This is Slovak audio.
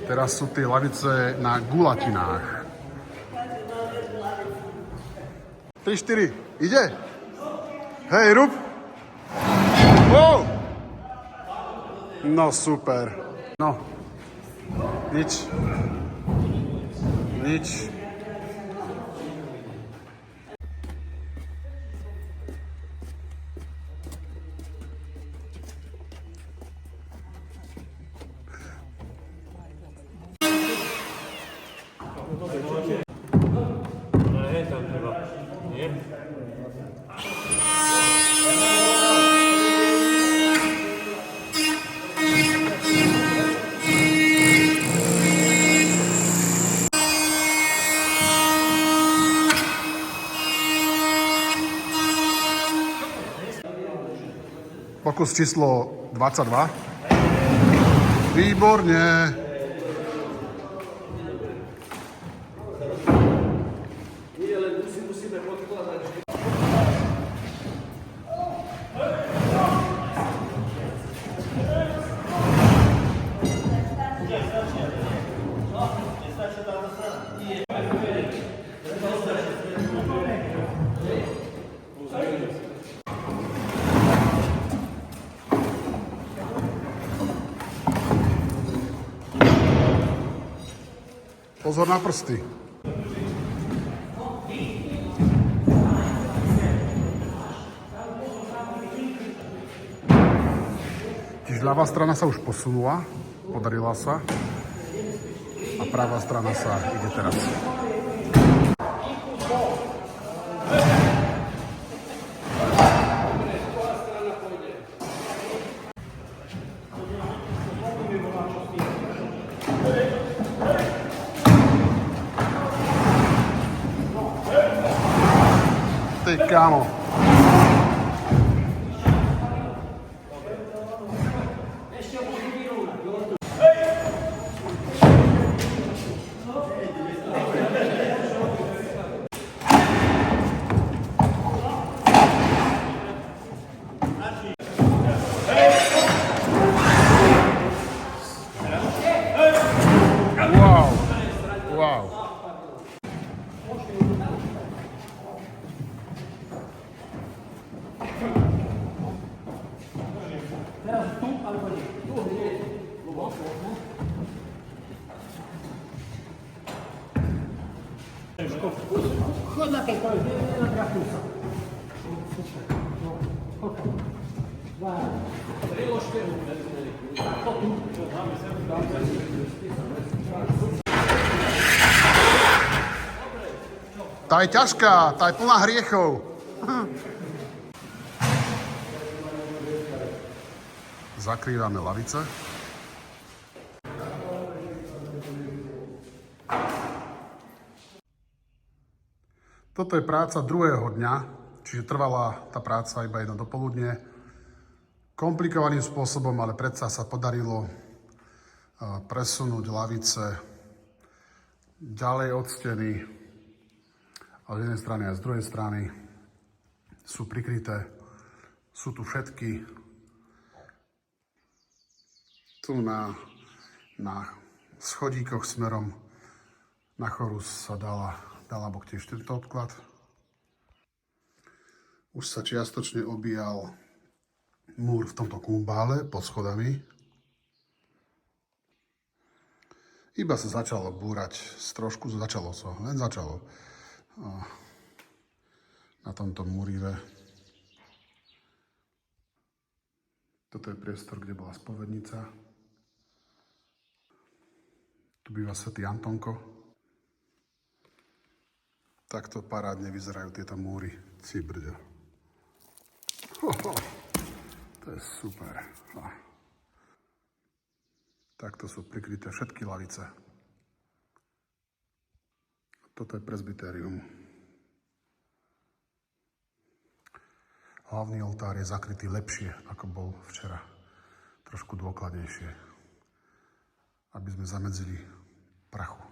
Teraz sú tie lavice na gulatinách. 3-4. Ide? Hej, rub. Wow. No super. No. Nič. Pokus číslo 22. Výborne. Pozor na prsty. Čiže ľavá strana sa už posunula, podarila sa. A pravá strana sa ide teraz. Ty kámo. Wow. Tá je ťažká, tá je plná hriechov. Zakrývame lavice. Toto je práca druhého dňa, čiže trvala tá práca iba jedno dopoludne. Komplikovaným spôsobom, ale predsa sa podarilo presunúť lavice ďalej od steny. A z jednej strany a z druhej strany sú prikryté. Sú tu všetky. Tu na schodíkoch smerom na chorus sa dala bok tiež tento odklad. Už sa čiastočne obíjal múr v tomto kumbále pod schodami. Iba sa začalo búrať, len začalo na tomto múrive. Toto je priestor, kde bola spovednica. Tu býva svätý Antonko. Takto parádne vyzerajú tieto múry. Cibrďo. To je super. Takto sú prikryté všetky lavice. Toto je presbytérium. Hlavný oltár je zakrytý lepšie, ako bol včera. Trošku dôkladnejšie, aby sme zamedzili prachu.